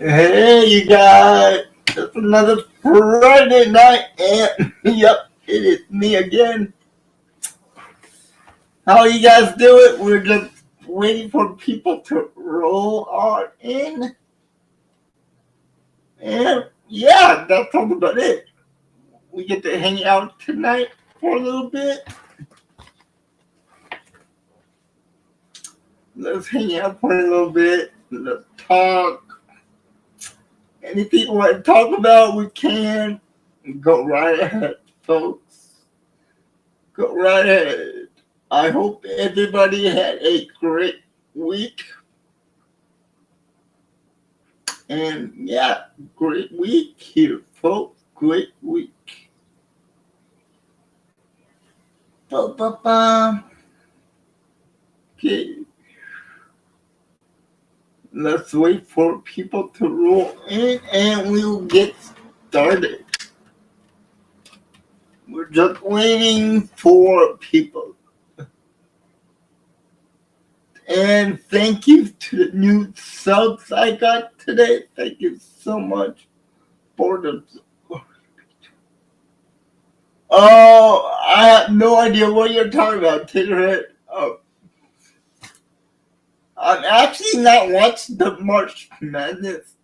Hey, you guys! It's another Friday night, and yep, it is me again. How you guys doing? We're just waiting for people to roll on in, and yeah, that's all about it. We get to hang out tonight for a little bit. Let's hang out for a little bit. Let's talk. Anything you want to talk about, we can. Go right ahead, folks. Go right ahead. I hope everybody had a great week. And yeah, great week here, folks. Great week. Ba-ba-ba. Okay, let's wait for people to roll in and we'll get started. We're just waiting for people. And thank you to the new subs I got today. Thank you so much for the. Oh, I have no idea what you're talking about, Taterhead. Oh, I'm actually not watching the March Madness.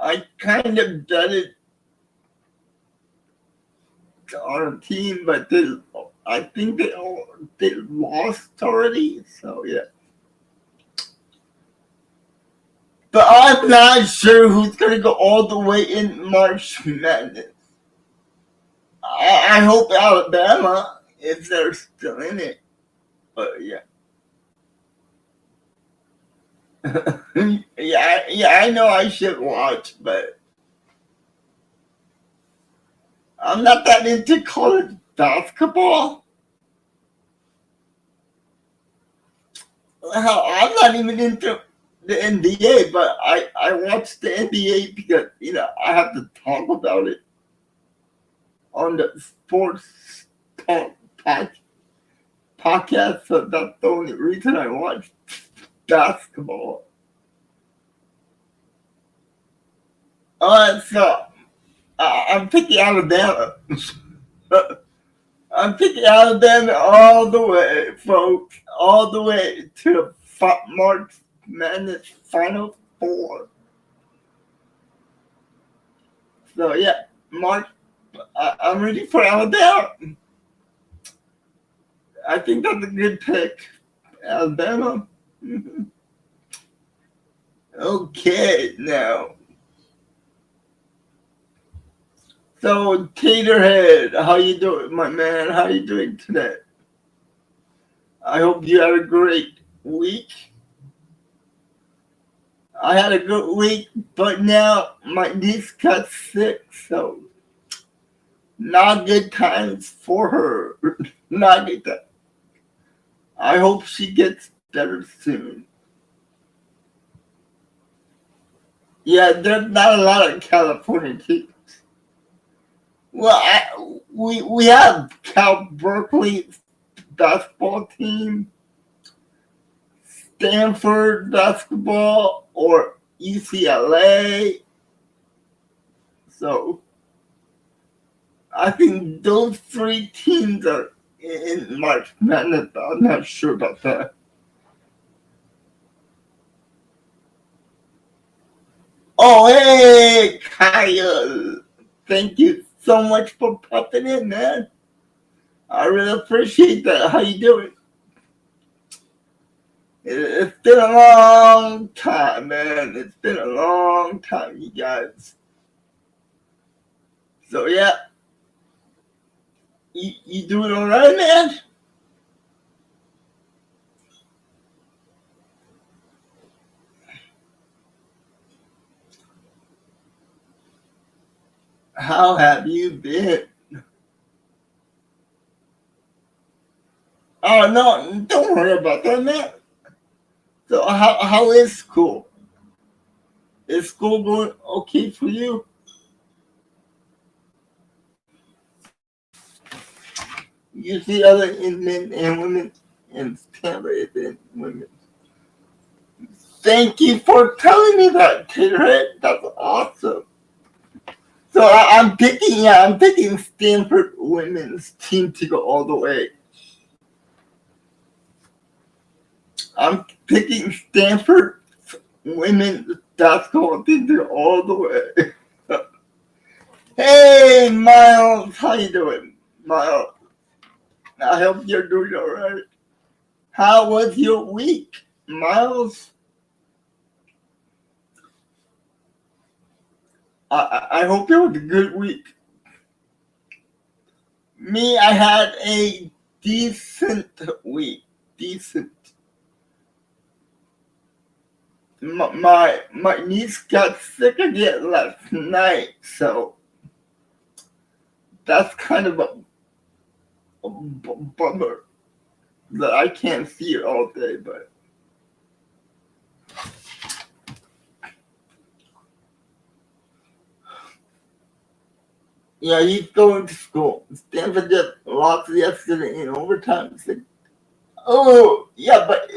I kind of done it on a team, but I think they lost already. So yeah, but I'm not sure who's gonna go all the way in March Madness. I hope Alabama, if they're still in it. But yeah. yeah, I know I should watch, but I'm not that into college basketball. Hell, I'm not even into the NBA, but I watch the NBA because, I have to talk about it on the sports talk podcast, so that's the only reason I watch basketball. So I'm picking Alabama. I'm picking Alabama all the way, folks, all the way to the March Madness Final Four. So yeah, March. I'm ready for Alabama. I think that's a good pick, Alabama. Okay, now. So Taterhead, how you doing, my man? How you doing today? I hope you had a great week. I had a good week, but now my niece got sick, so not good times for her. Not good times. I hope she gets better soon. Yeah, there's not a lot of California teams. Well, we have Cal Berkeley basketball team, Stanford basketball, or UCLA. So I think those three teams are in March Madness. I'm not sure about that. Oh, hey, Kyle. Thank you so much for popping in, man. I really appreciate that. How you doing? It's been a long time, man. It's been a long time, you guys. So, yeah. You doing all right, man? How have you been? Oh, no, don't worry about that, man. So, how is school? Is school going okay for you? You see other men and women in Tampa than women. Thank you for telling me that, Tater. That's awesome. So I'm picking Stanford women's team to go all the way. I'm picking Stanford women's basketball team to go all the way. Hey, Miles, how you doing, Miles? I hope you're doing all right. How was your week, Miles? I hope it was a good week. Me, I had a decent week. Decent. My niece got sick again last night, so that's kind of a bummer that I can't see her all day, but yeah, he's going to school. Stanford just lost yesterday in overtime. Oh, yeah, but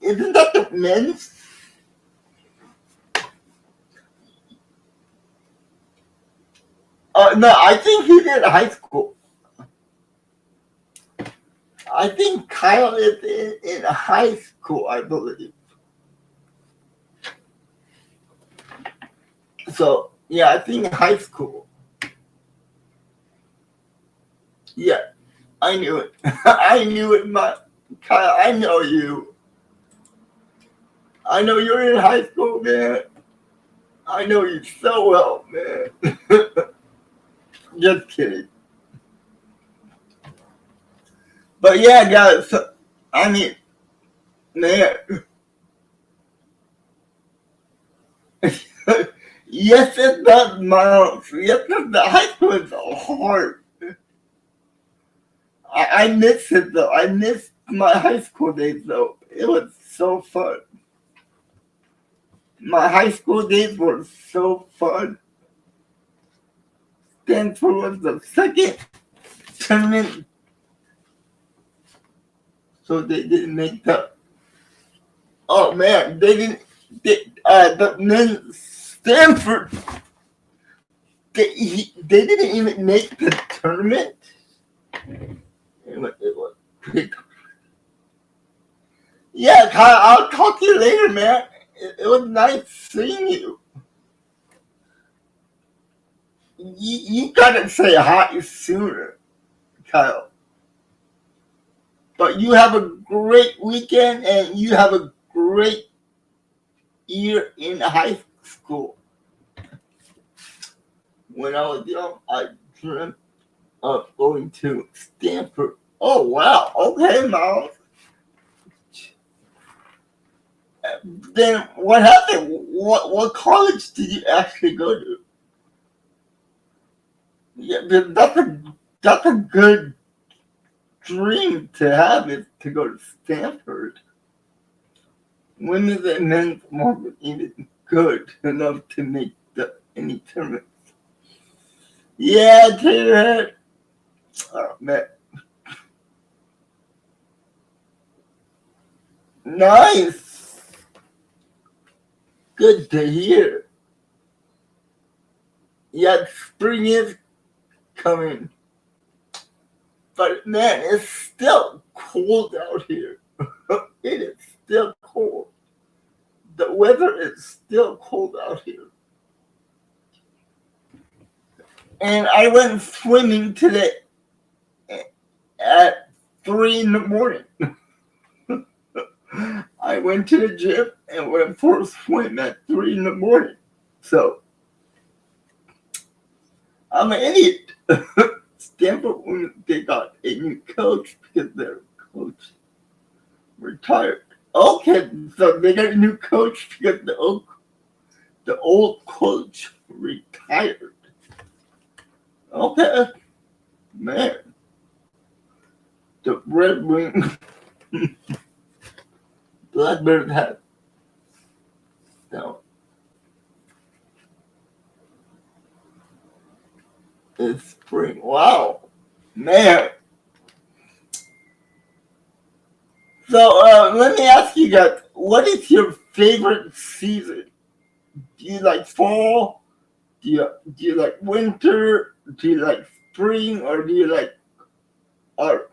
isn't that the men's? No, I think he's in high school. I think Kyle is in high school, I believe. So, yeah, I think high school. Yeah, I knew it. I knew it, Kyle, I know you. I know you're in high school, man. I know you so well, man. Just kidding. But yeah, guys, I mean, man. Yes, it does, Miles. Yes, the high school is hard. I miss it, though. I miss my high school days, though. It was so fun. My high school days were so fun. Stanford was the second tournament, so they didn't make the. Oh man, they didn't. The men Stanford, they didn't even make the tournament. It was pretty. Yeah, Kyle, I'll talk to you later, man. It was nice seeing you. You gotta say hi sooner, Kyle. But you have a great weekend and you have a great year in high school. When I was young, I dreamt of going to Stanford. Oh, wow. Okay, Miles. Then what happened? What college did you actually go to? Yeah, that's a good dream to have, is to go to Stanford. Women's and men's wasn't even good enough to make any tournaments. Yeah, Taylor. Oh, man. Nice. Good to hear. Yeah, spring is coming. But man, it's still cold out here. It is still cold. The weather is still cold out here. And I went swimming today at 3 in the morning. I went to the gym and went for a swim at 3 in the morning. So, I'm an idiot. Stanford, they got a new coach because their coach retired. Okay, so they got a new coach because the old coach retired. Okay, man. The Red Wing Blackbird hat. No. It's spring. Wow. Man. So let me ask you guys, what is your favorite season? Do you like fall? Do you like winter? Do you like spring? Or do you like autumn?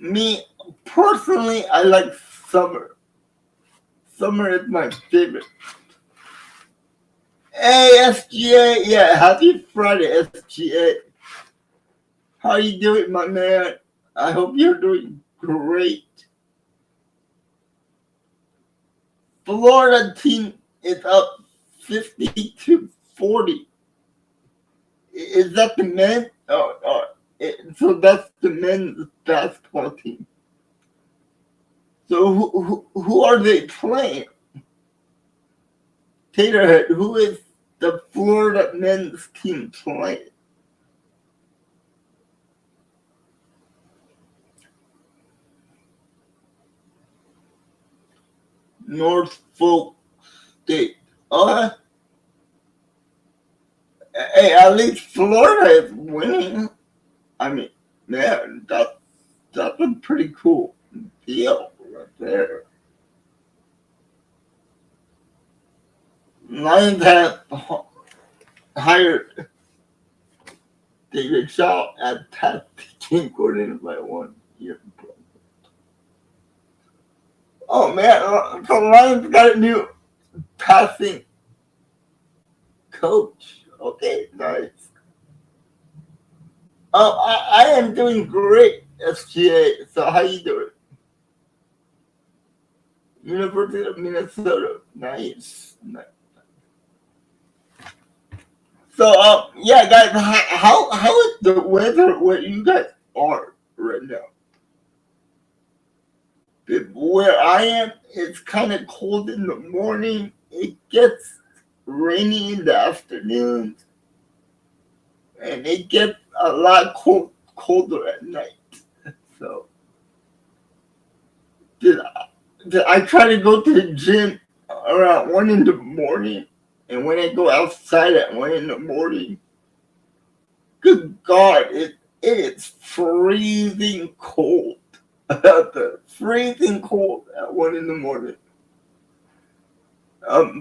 Me, personally, I like summer. Summer is my favorite. Hey, SGA. Yeah, happy Friday, SGA. How you doing, my man? I hope you're doing great. Florida team is up 50-40. Is that the men? So that's the men's basketball team. So who are they playing? Taterhead, who is the Florida men's team playing? Norfolk State. Uh, hey, at least Florida is winning. I mean, man, that's a pretty cool deal right there. Lions have hired David Shaw as pass team coordinator by 1 year. Oh man, the Lions got a new passing coach. Okay, nice. I am doing great, SGA. So how you doing? University of Minnesota. Nice. So yeah, guys, how is the weather where you guys are right now? Where I am, it's kind of cold in the morning. It gets rainy in the afternoon, and it gets a lot colder at night. So, did I try to go to the gym around 1 in the morning, and when I go outside at 1 in the morning, good God, it is freezing cold out there. Freezing cold at 1 in the morning.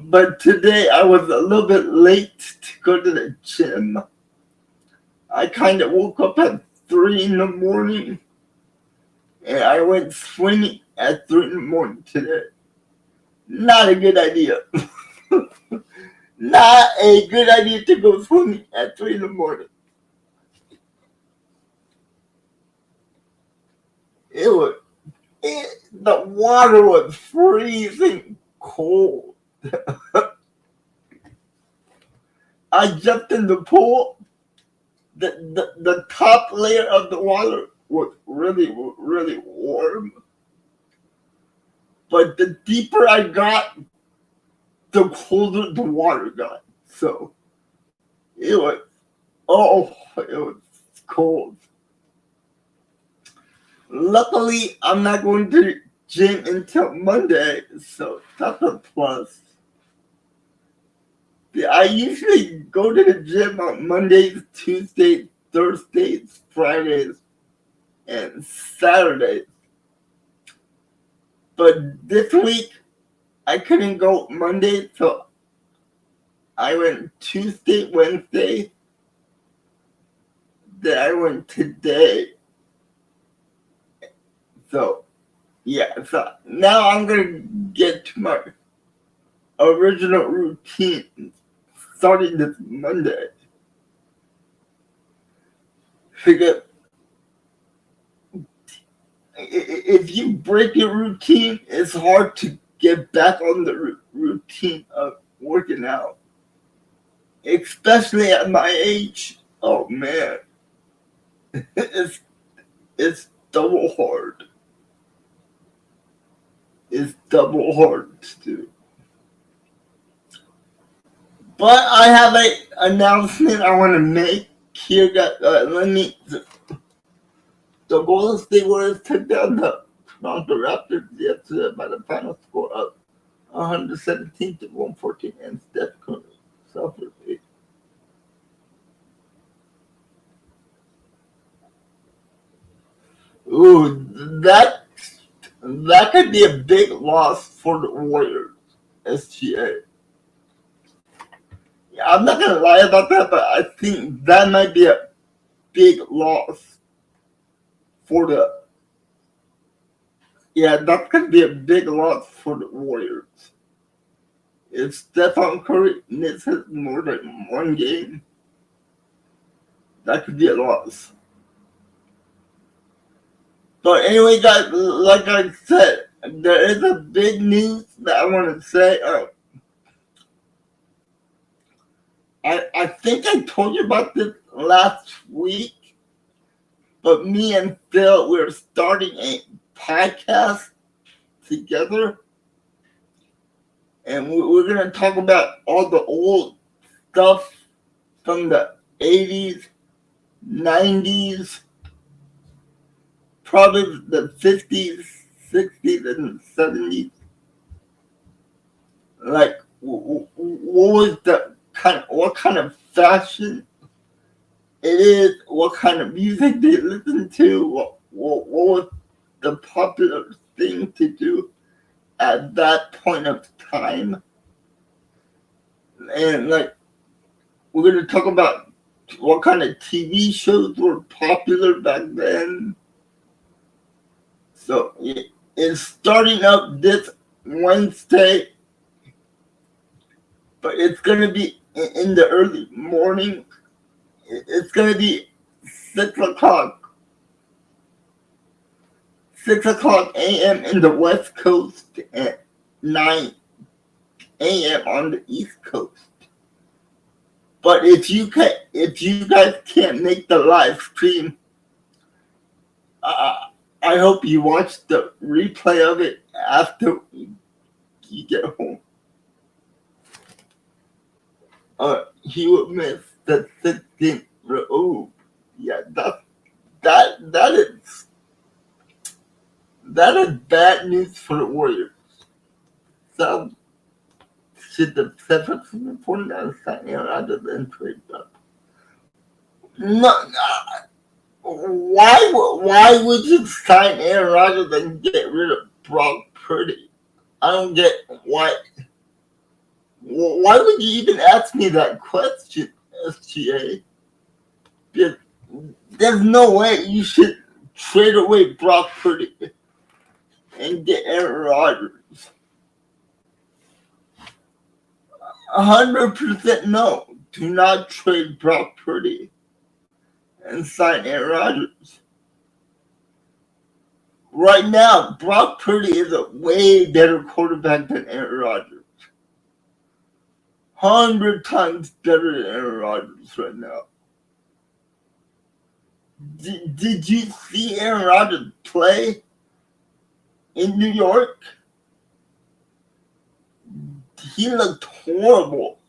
But today I was a little bit late to go to the gym. I kind of woke up at 3 in the morning, and I went swimming at 3 in the morning today. Not a good idea. Not a good idea to go swimming at 3 in the morning. The water was freezing cold. I jumped in the pool. The top layer of the water was really, really warm. But the deeper I got, the colder the water got. So it was cold. Luckily, I'm not going to the gym until Monday, so that's a plus. I usually go to the gym on Mondays, Tuesdays, Thursdays, Fridays, and Saturdays. But this week, I couldn't go Monday, so I went Tuesday, Wednesday, then I went today. So, yeah, so now I'm going to get to my original routine starting this Monday. Because if you break your routine, it's hard to get back on the routine of working out. Especially at my age. Oh man. It's double hard. It's double hard to do. But I have an announcement I want to make here. The Golden State Warriors took down the Toronto Raptors yesterday by the final score of 117 to 114, and Steph Curry suffered it. Ooh, That could be a big loss for the Warriors, SGA. Yeah, I'm not gonna lie about that, but I think that might be a big loss for the. Yeah, that could be a big loss for the Warriors. If Stephen Curry misses more than one game, that could be a loss. But anyway, guys, like I said, there is a big news that I want to say. I think I told you about this last week, but me and Phil, we're starting a podcast together, and we're going to talk about all the old stuff from the 80s, 90s, probably the 50s, 60s, and 70s. Like, what was what kind of fashion it is, what kind of music they listen to, what was the popular thing to do at that point of time. And like, we're going to talk about what kind of TV shows were popular back then. So it's starting up this Wednesday, but it's going to be in the early morning. It's going to be 6 o'clock a.m. in the West Coast and 9 a.m. on the East Coast. But if you guys can't make the live stream, I hope you watch the replay of it after you get home. He would miss the 16th. Oh, yeah, that is bad news for the Warriors. So should the 7th point out sign rather than trade up? No. Why would you sign Aaron Rodgers and get rid of Brock Purdy? I don't get why. Why would you even ask me that question, SGA? There's no way you should trade away Brock Purdy and get Aaron Rodgers. 100% no. Do not trade Brock Purdy and sign Aaron Rodgers. Right now, Brock Purdy is a way better quarterback than Aaron Rodgers. 100 times better than Aaron Rodgers right now. Did you see Aaron Rodgers play in New York? He looked horrible.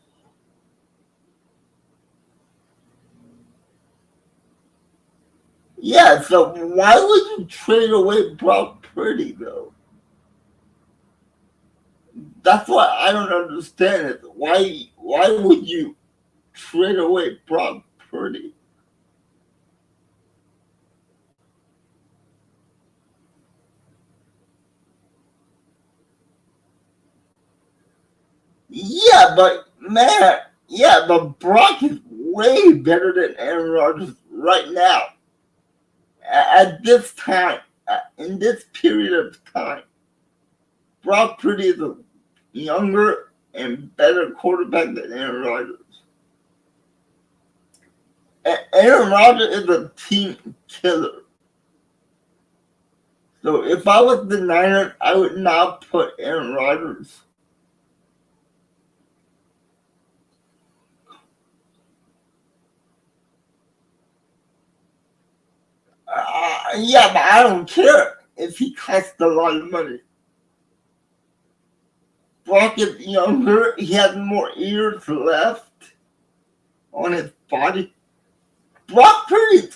Yeah, so why would you trade away Brock Purdy, though? That's what I don't understand. Is why would you trade away Brock Purdy? Yeah, but Brock is way better than Aaron Rodgers right now. At this time, in this period of time, Brock Purdy is a younger and better quarterback than Aaron Rodgers. Aaron Rodgers is a team killer. So if I was the Niners, I would not put Aaron Rodgers. Yeah, but I don't care if he costs a lot of money. Brock is younger. He has more years left on his body. Brock Purdy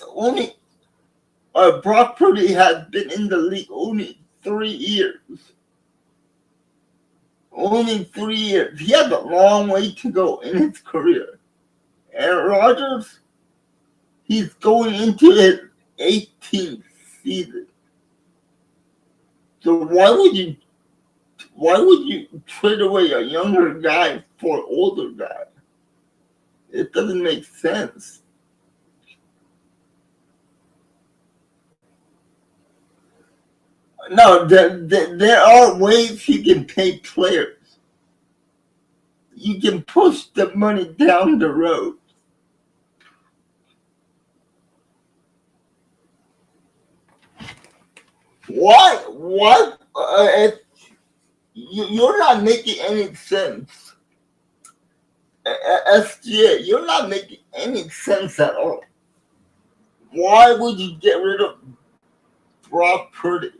has been in the league only 3 years. Only 3 years. He has a long way to go in his career. Aaron Rodgers, he's going into his 18th season. So why would you trade away a younger guy for an older guy? It doesn't make sense. No, there are ways you can pay players. You can push the money down the road. What? What? You're not making any sense. SGA, you're not making any sense at all. Why would you get rid of Brock Purdy?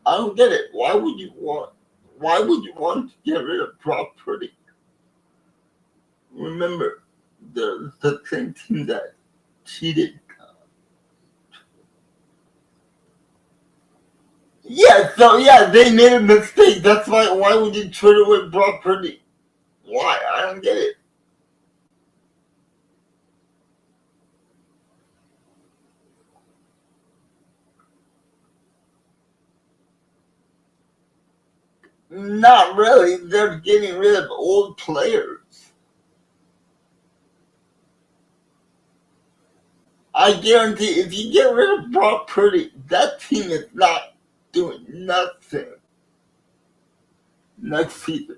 I don't get it. Why would you want to get rid of Brock Purdy? Remember, the same team that cheated. Yeah, so yeah, they made a mistake. That's why would you trade away Brock Purdy? Why? I don't get it. Not really. They're getting rid of old players. I guarantee if you get rid of Brock Purdy, that team is not doing nothing next season.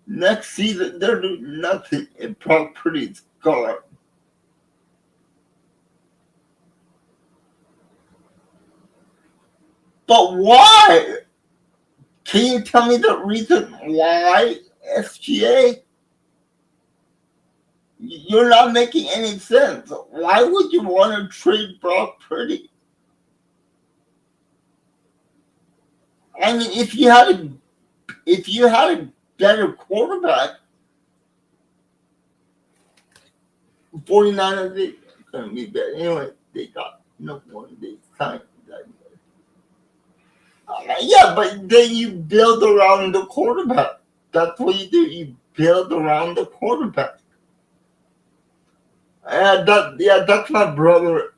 Next season, they're doing nothing if Brock Purdy's gone. But why? Can you tell me the reason why, SGA? You're not making any sense. Why would you want to trade Brock Purdy? I mean, if you had a better quarterback, 49ers they gonna be better. Anyway, they got no one. They signed that. Yeah, but then you build around the quarterback. That's what you do. You build around the quarterback. That's my brother.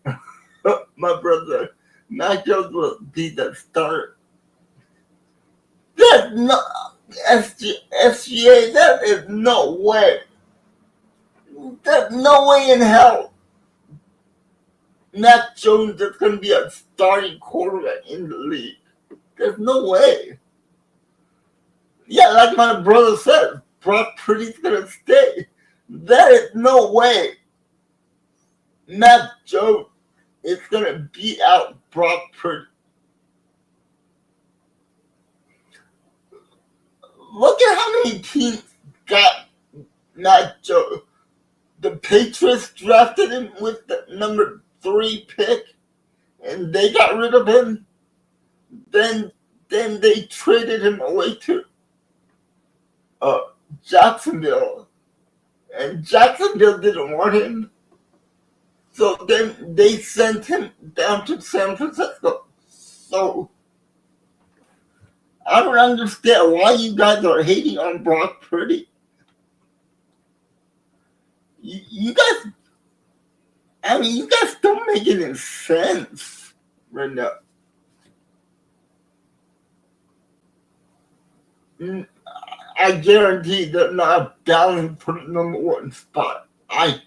My brother. Mac Jones will be the starter. There's no SGA. There is no way. There's no way in hell Mac Jones is going to be a starting quarterback in the league. There's no way. Yeah, like my brother said, Brock Purdy's going to stay. There is no way Mac Jones is going to beat out Brock Purdy. Look at how many teams got Mac Jones. The Patriots drafted him with the number 3 pick, and they got rid of him. Then they traded him away to Jacksonville, and Jacksonville didn't want him. So then they sent him down to San Francisco. So I don't understand why you guys are hating on Brock Purdy. You guys, I mean, you guys don't make any sense right now. I guarantee they're not battling for the number 1 spot. I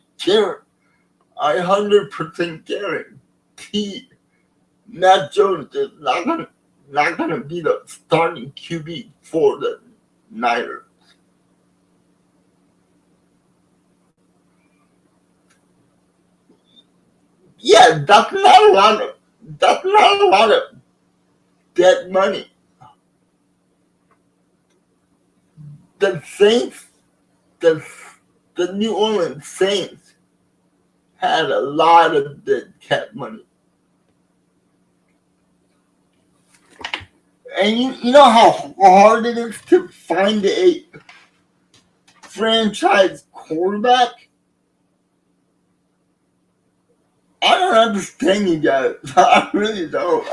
100% guarantee Mac Jones is not gonna be the starting QB for the Niners. Yeah, that's not a lot of dead money. The Saints, the New Orleans Saints had a lot of dead cap money. And you know how hard it is to find a franchise quarterback? I don't understand you guys. I really don't.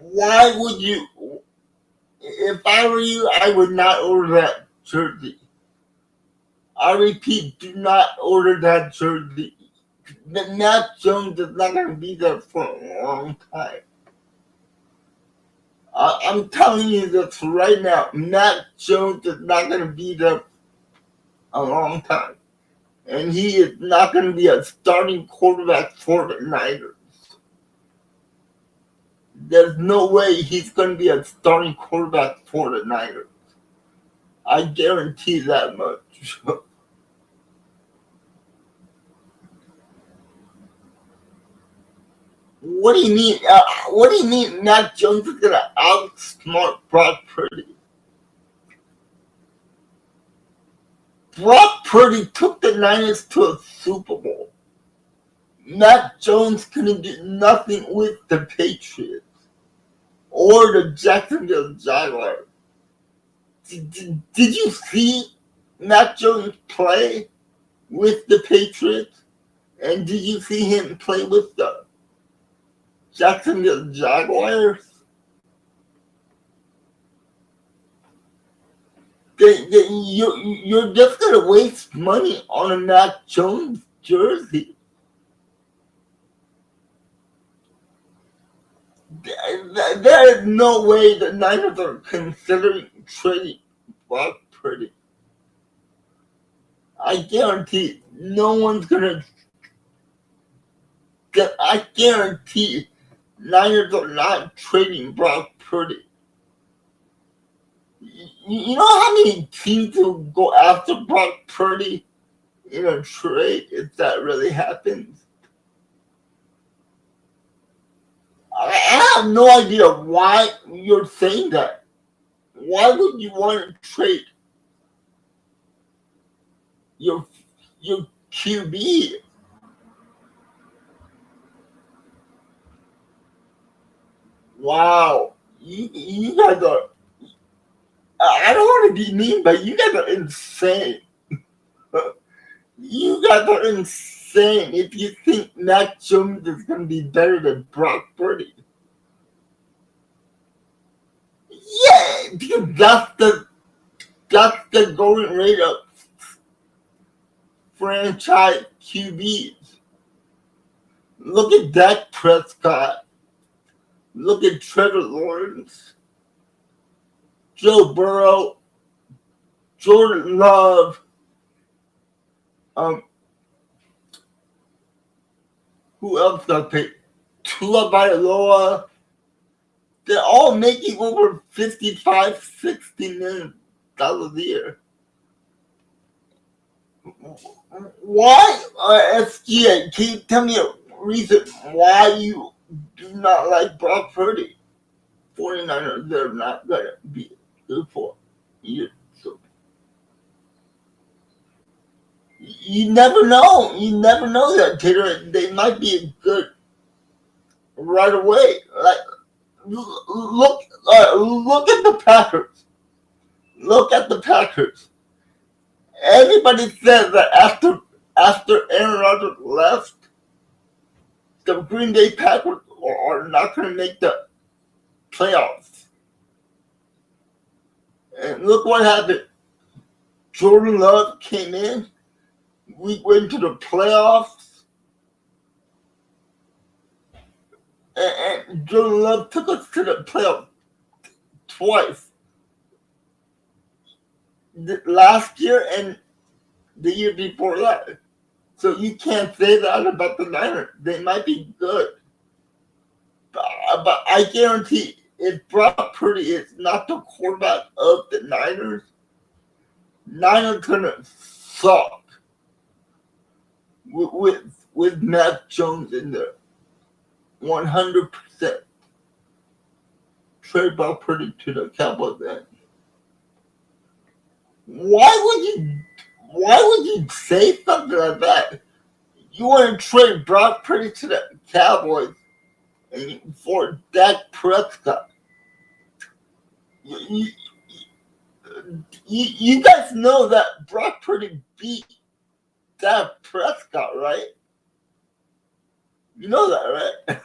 Why would you? If I were you, I would not order that jersey. I repeat, do not order that jersey. Matt Jones is not going to be there for a long time. I'm telling you this right now. Matt Jones is not going to be there a long time. And he is not going to be a starting quarterback for the Niners. There's no way he's going to be a starting quarterback for the Niners. I guarantee that much. What do you mean? What do you mean Matt Jones is going to outsmart Brock Purdy? Brock Purdy took the Niners to a Super Bowl. Matt Jones couldn't do nothing with the Patriots or the Jacksonville Jaguars. Did you see Matt Jones play with the Patriots? And did you see him play with the Jacksonville Jaguars? You're just going to waste money on a Matt Jones jersey. There is no way the Niners are considering trading Brock Purdy. I guarantee no one's gonna. I guarantee Niners are not trading Brock Purdy. You know how many teams will go after Brock Purdy in a trade if that really happens? I have no idea why you're saying that. Why would you want to trade your QB? Wow, you guys are. I don't want to be mean, but you guys are insane. You guys are insane if you think Mac Jones is going to be better than Brock Purdy. Yeah, because that's the going rate of franchise QBs. Look at Dak Prescott. Look at Trevor Lawrence, Joe Burrow, Jordan Love, who else got paid? Tua Bailoa. They're all making over $55, $60 million a year. Why, SGA, can you tell me a reason why you do not like Brock Purdy? 49ers, they're not going to be good for you. So, you never know. You never know that, Taylor. They might be good right away. Like, look at the Packers. Look at the Packers. Everybody says that after Aaron Rodgers left, the Green Bay Packers are not going to make the playoffs. And look what happened. Jordan Love came in. We went to the playoffs. And Jordan Love took us to the playoffs twice. Last year and the year before that. So you can't say that about the Niners. They might be good. But I guarantee if Brock Purdy is not the quarterback of the Niners gonna suck with Matt Jones in there. 100% trade Brock Purdy to the Cowboys then. Why would you say something like that? You want to trade Brock Purdy to the Cowboys and for Dak Prescott? You guys know that Brock Purdy beat Dak Prescott, right? You know that, right?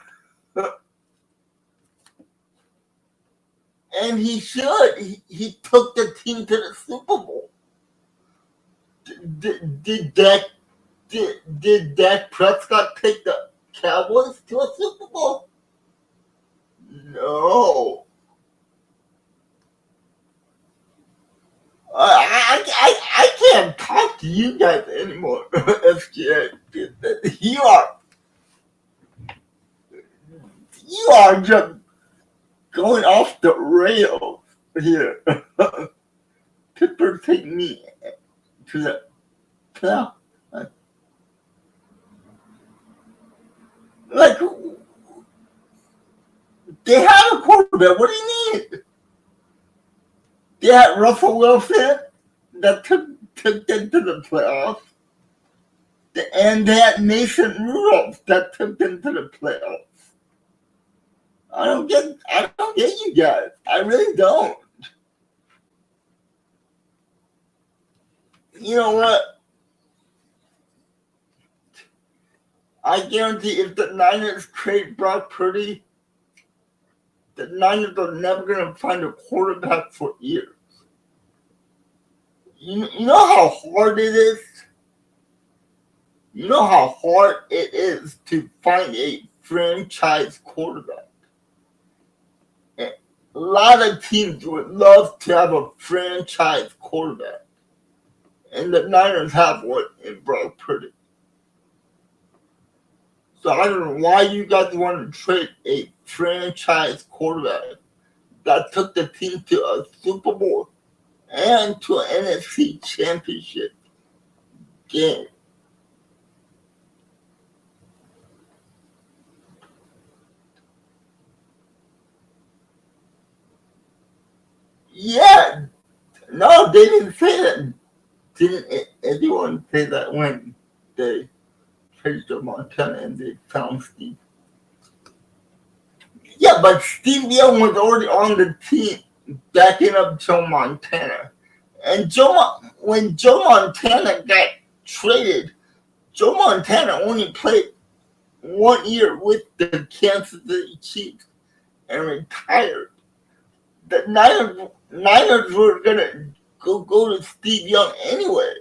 And he should. He took the team to the Super Bowl. Did Dak Prescott take the Cowboys to a Super Bowl? No. I can't talk to you guys anymore, SGA. You are just going off the rails here. Pittsburgh take me to the playoff. Like, they have a quarterback. What do you need? They had Russell Wilson that took them to the playoffs. And they had Mason Rudolph that took them to the playoffs. I don't get you guys. I really don't. You know what? I guarantee if the Niners trade Brock Purdy, the Niners are never going to find a quarterback for years. You know how hard it is? You know how hard it is to find a franchise quarterback? A lot of teams would love to have a franchise quarterback. And the Niners have one in Brock Purdy. So I don't know why you guys want to trade a franchise quarterback that took the team to a Super Bowl and to an NFC championship game. Yeah, no, they didn't say that. Didn't anyone say that when they traded to Montana and they found Steve? Yeah, but Steve Young was already on the team backing up Joe Montana. And when Joe Montana got traded, Joe Montana only played 1 year with the Kansas City Chiefs and retired. The Niners were going to go to Steve Young anyway.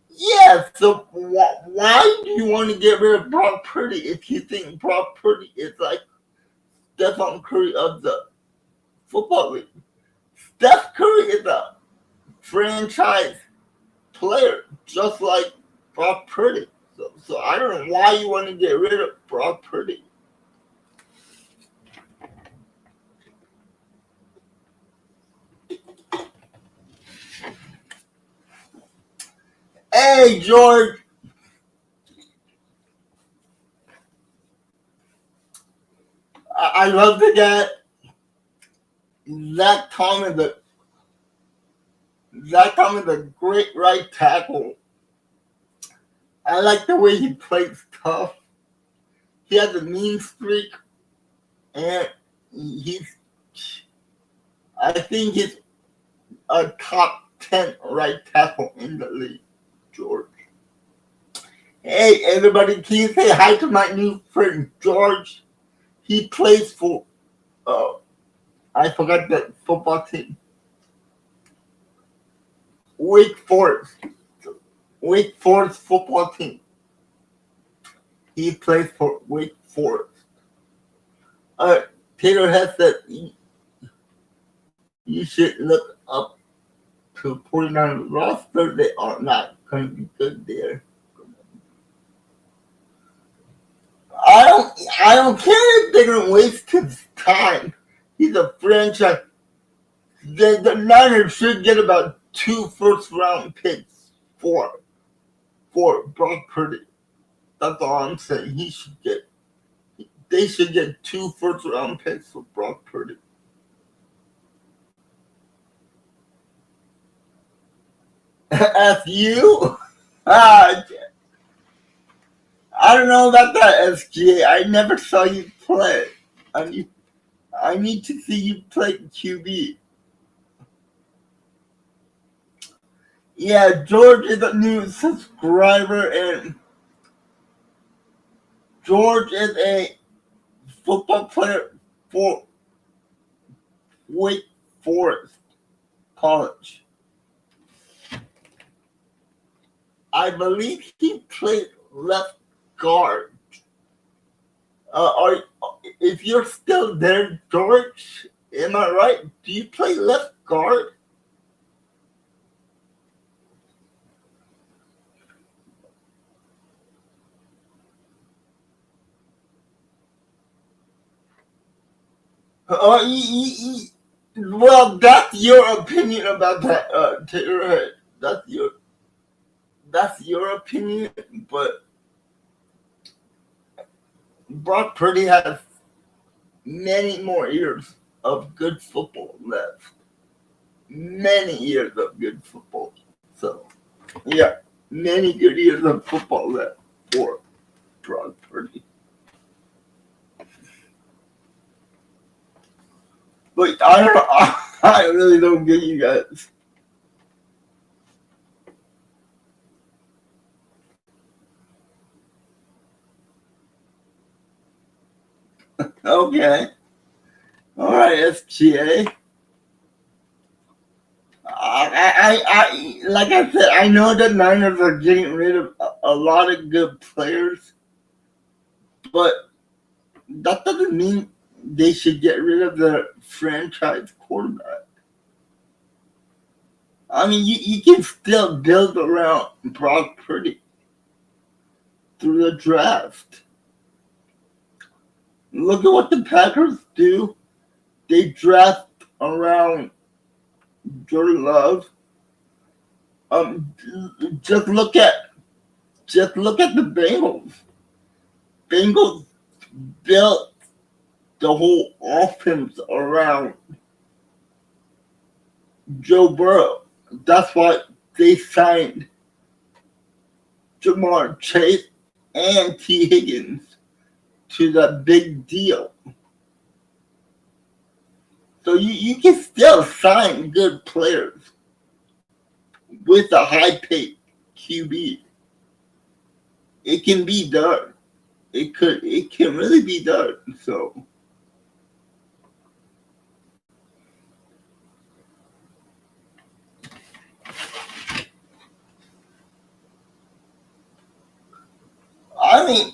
Yeah, so why do you want to get rid of Brock Purdy if you think Brock Purdy is like Stephen Curry of the football league? Steph Curry is a franchise player, just like Brock Purdy. So I don't know why you want to get rid of Brock Purdy. Hey, George. I love the guy. Zach Thomas is a great right tackle. I like the way he plays tough. He has a mean streak, and I think he's a top 10 right tackle in the league, George. Hey, everybody, can you say hi to my new friend, George? He plays for, I forgot that football team. Wake Forest football team. He plays for Wake Forest. Taylor has said you should look up to 49 roster. They are not going to be good there. I don't care if they're going to waste his time. He's a franchise. The Niners should get about 2 first-round picks for Brock Purdy. That's all I'm saying. They should get 2 first-round picks for Brock Purdy. F you? I don't know about that, SGA. I never saw you play. I need to see you play QB. Yeah, George is a new subscriber, and George is a football player for Wake Forest College. I believe he played left guard. If you're still there, George, am I right? Do you play left guard? Well, that's your opinion about that, Taylor. That's your opinion, but Brock Purdy has many more years of good football left. Many years of good football. So, yeah, many good years of football left for Brock Purdy. But I really don't get you guys. Okay. All right, SGA. Like I said, I know the Niners are getting rid of a lot of good players, but that doesn't mean they should get rid of their franchise quarterback. I mean, you can still build around Brock Purdy through the draft. Look at what the Packers do. They draft around Jordan Love. Just look at the Bengals. Bengals built the whole offense around Joe Burrow. That's why they signed Jamar Chase and T. Higgins to the big deal. So you can still sign good players with a high-paid QB. It can be done. It can really be done. So I mean,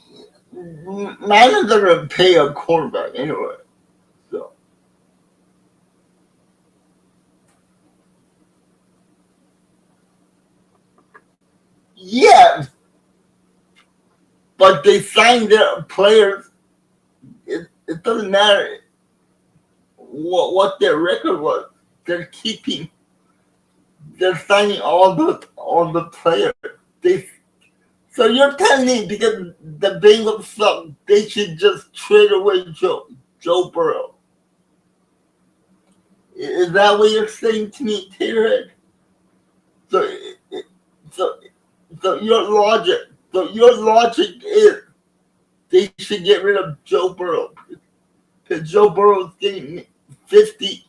Niners are gonna pay a quarterback anyway. So yeah, but they signed their players. It doesn't matter what their record was. They're signing all the players. So you're telling me because the Bengals suck, they should just trade away Joe Burrow? Is that what you're saying to me, Taylor? So so so your logic is they should get rid of Joe Burrow because Joe Burrow is getting $57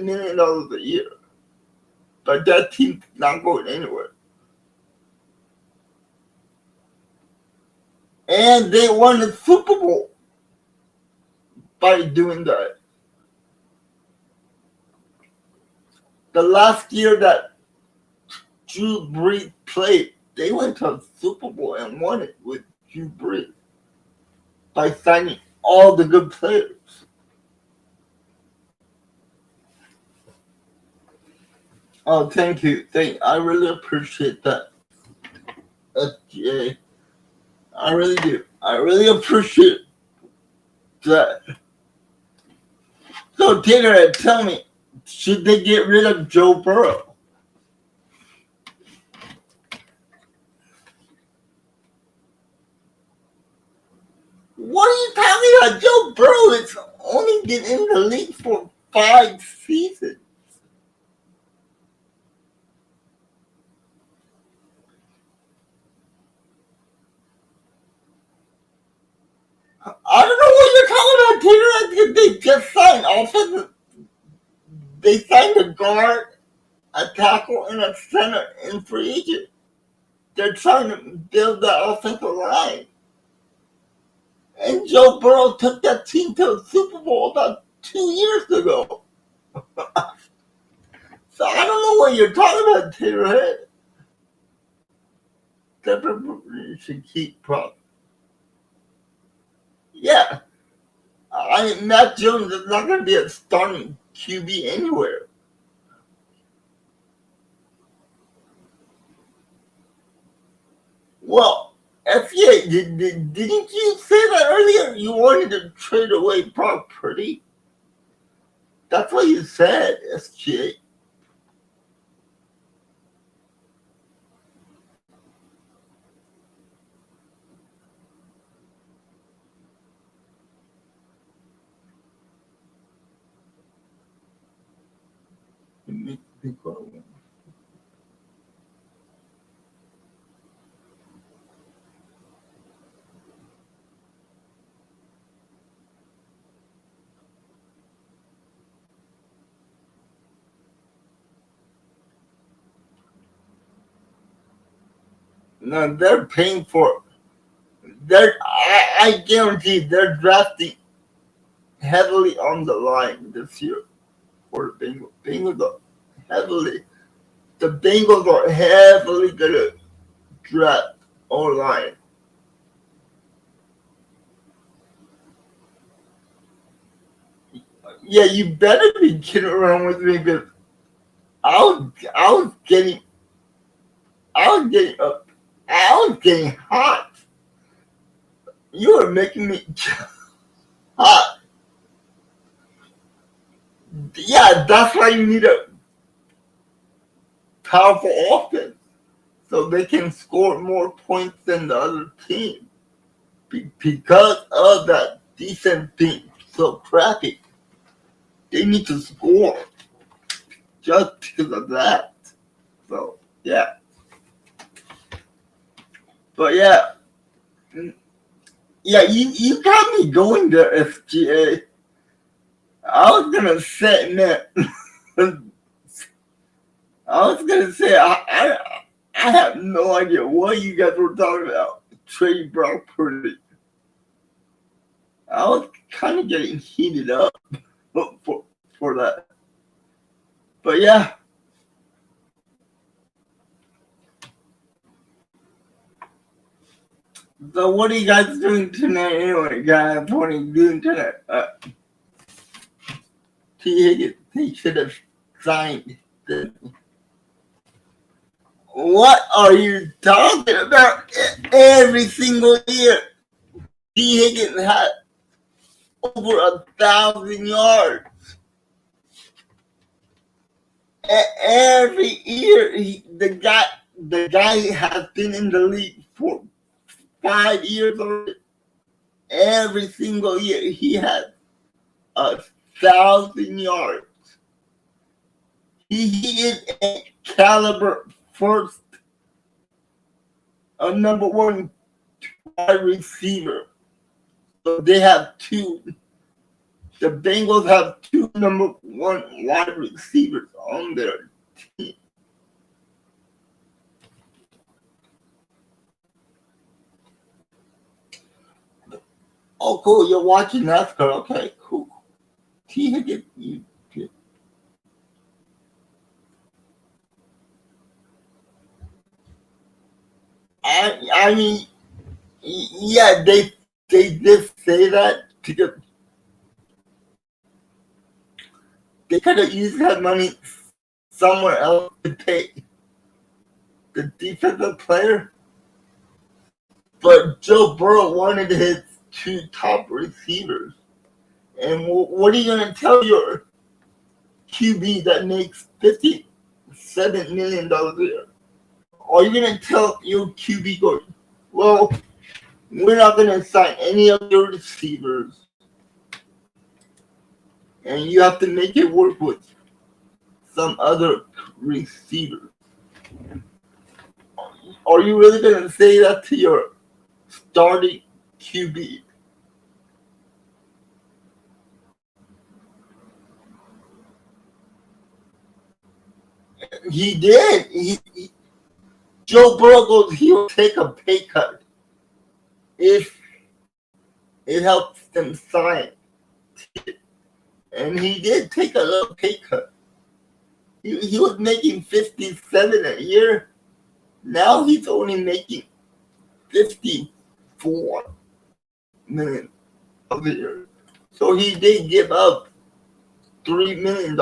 million a year, but that team's not going anywhere. And they won the Super Bowl by doing that. The last year that Drew Brees played, they went to the Super Bowl and won it with Drew Brees by signing all the good players. Oh, thank you. I really appreciate that. SGA. I really do. I really appreciate that. So, Taylor, tell me, should they get rid of Joe Burrow? What are you talking about? Joe Burrow has only been in the league for 5 seasons. I don't know what you're talking about, Taylor. They just signed offensive. They signed a guard, a tackle, and a center in free agent. They're trying to build the offensive line. And Joe Burrow took that team to a Super Bowl about 2 years ago. So I don't know what you're talking about, Taylor. Definitely should keep prop. Yeah. I mean, Matt Jones is not going to be a starting QB anywhere. Well, FA, didn't you say that earlier? You wanted to trade away Brock Purdy? That's what you said, SJ. No, they're paying for it. I guarantee they're drafting heavily on the line this year for the Bengals. Bengals are heavily. The Bengals are heavily going to draft online. Yeah, you better be kidding around with me because I was getting I was getting hot. You were making me hot. Yeah, that's why you need a powerful offense so they can score more points than the other team because of that defense being so crappy. They need to score just because of that. So yeah, but yeah, you got me going there, FGA. I was gonna say, man. I was gonna say I have no idea what you guys were talking about. Trey Brown Purdy. I was kind of getting heated up for that. But yeah. So what are you guys doing tonight anyway, guys? What are you doing tonight? T. Higgins, he should have signed this. What are you talking about? Every single year, T. Higgins had over 1,000 yards. Every year, the guy has been in the league for 5 years already. Every single year, he has 1,000 yards. He is a caliber first, a number one wide receiver. So they have two. The Bengals have two number one wide receivers on their team. Oh, cool. You're watching NASCAR. Okay, cool. T. Higgins, I mean, yeah, they did say that because they could have used that money somewhere else to pay the defensive player. But Joe Burrow wanted his two top receivers. And what are you going to tell your QB that makes $57 million a year? Are you going to tell your QB going, well, we're not going to sign any of your receivers, and you have to make it work with some other receiver? Are you really going to say that to your starting QB? He did. Joe Burrow goes, he'll take a pay cut if It helps them sign. And he did take a little pay cut. He was making 57 a year. Now he's only making 54 million a year. So he did give up $3 million.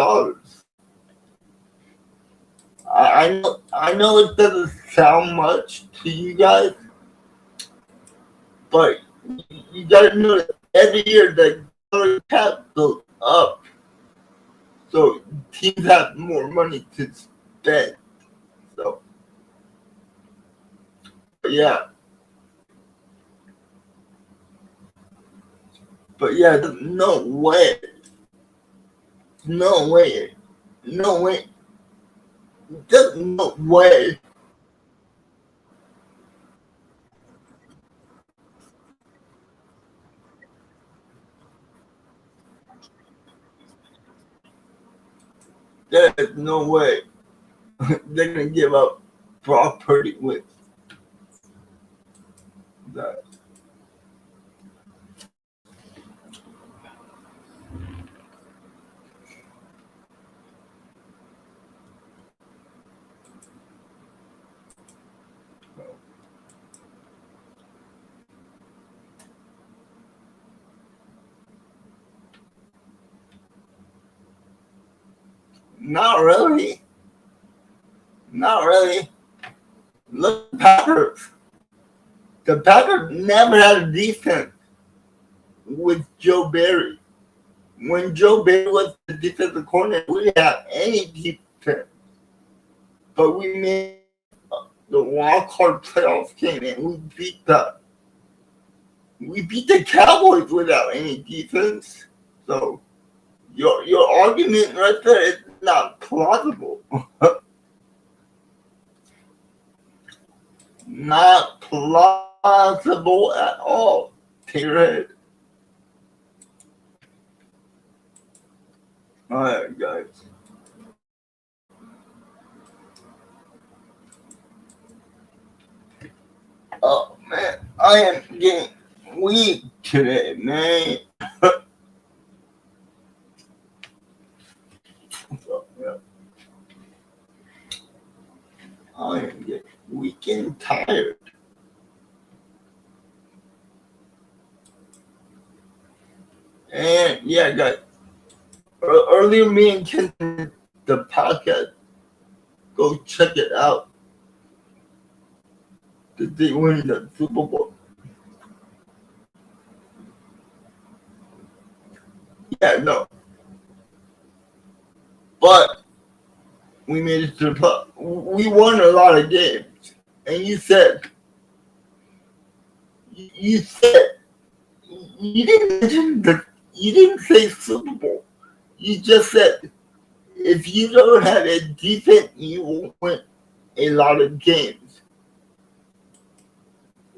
I know it doesn't sound much to you guys, but you gotta know that every year the salary cap goes up, so teams have more money to spend. So yeah, no way, no way, no way, just no way. There's no way they're gonna give up property with that. Not really. Not really. Look at the Packers. The Packers never had a defense with Joe Barry. When Joe Barry was the defensive coordinator, we didn't have any defense. But we made the wild card playoff game and we beat the Cowboys without any defense. So your argument right there is not plausible. Not plausible at all. T-Red. Alright, guys. Oh, man. I am getting weak today, man. So, yeah. I am getting weak and tired. And, yeah, guys. Earlier, me and Ken did the podcast. Go check it out. Did they win the Super Bowl? Yeah, no. But we made it to the playoffs. We won a lot of games. And you said you didn't mention you didn't say Super Bowl. You just said if you don't have a defense, you won't win a lot of games.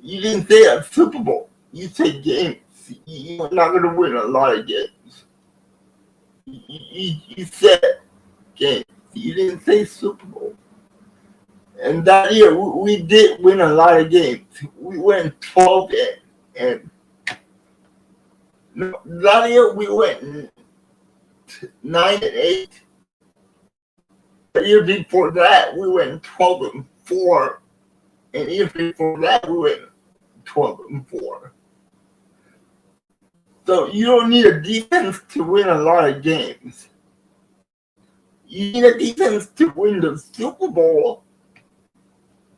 You didn't say a Super Bowl. You said games. You're not going to win a lot of games. You said games. You didn't say Super Bowl. And that year, we did win a lot of games. We went 12 and that year we went 9-8. The year before that, we went 12-4. And the year before that, we went 12-4. So you don't need a defense to win a lot of games. You need a defense to win the Super Bowl,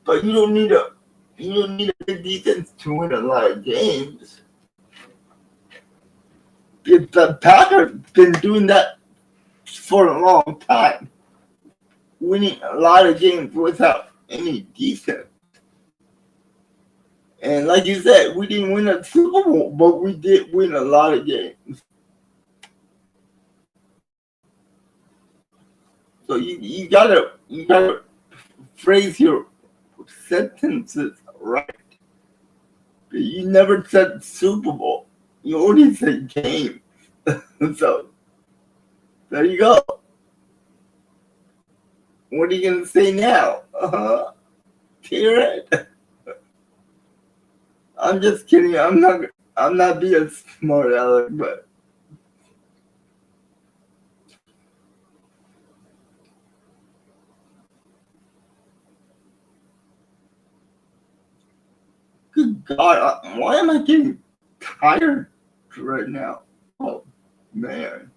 but you don't need a good defense to win a lot of games. The Packers been doing that for a long time, winning a lot of games without any defense. And like you said, we didn't win a Super Bowl, but we did win a lot of games. So you gotta phrase your sentences right. You never said Super Bowl. You only said game. So there you go. What are you gonna say now? Hear it? I'm just kidding. I'm not. I'm not being smart aleck, but good God, why am I getting tired right now? Oh, man.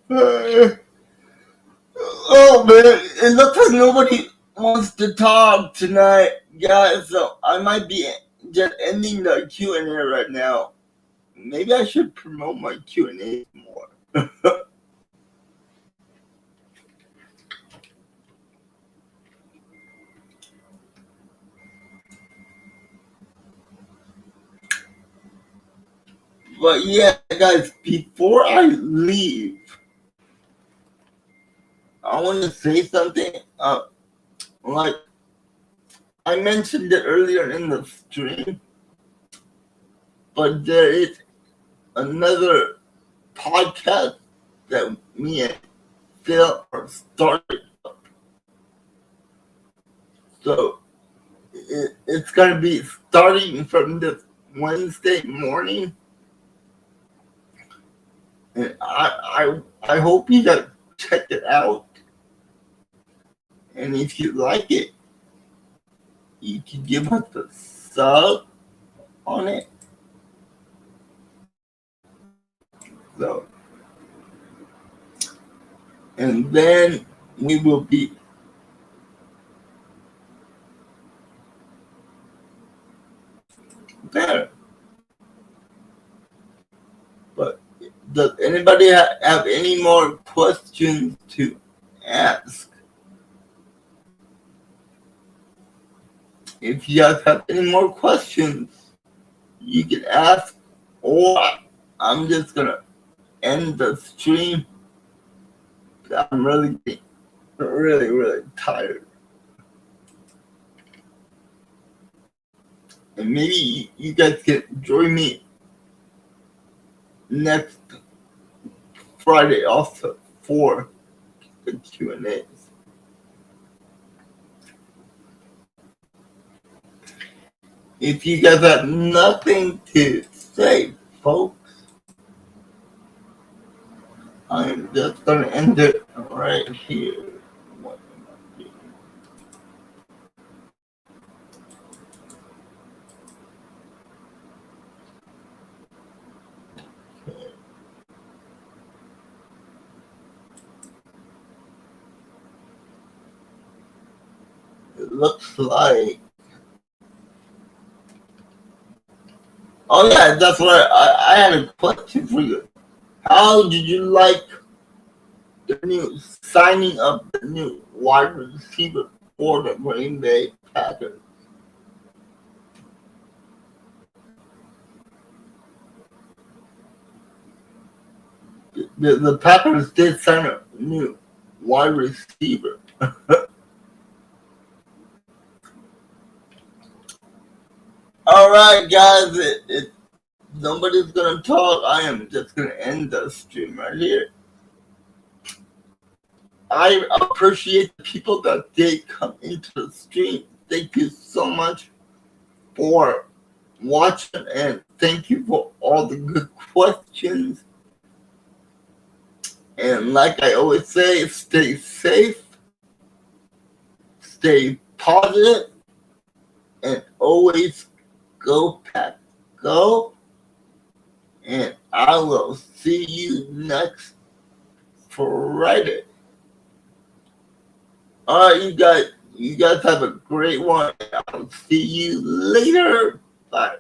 Oh, man. It looks like nobody wants to talk tonight, guys, so I might be just ending the Q&A right now. Maybe I should promote my Q&A more. But yeah, guys, before I leave, I want to say something. Like I mentioned it earlier in the stream, but there is another podcast that me and Phil are starting. So it's gonna be starting from this Wednesday morning, and I hope you guys check it out. And if you like it, you can give us a sub on it. So, and then we will be there. But does anybody have any more questions to ask? If you guys have any more questions, you can ask, or I'm just gonna end the stream. I'm really tired. And maybe you guys can join me next Friday also for the Q&As. If you guys have nothing to say, folks, I'm just gonna end it right here. What am I doing? Okay. It looks like. Oh yeah, that's what I had a question for you. How did you like the new signing up the new wide receiver for the Green Bay Packers? The Packers did sign a new wide receiver. All right, guys. Nobody's gonna talk. I am just gonna end the stream right here. I appreciate the people that did come into the stream. Thank you so much for watching, and thank you for all the good questions. And like I always say, stay safe, stay positive, and always go Pack Go. And I will see you next Friday. All right, you guys have a great one. I'll see you later. Bye.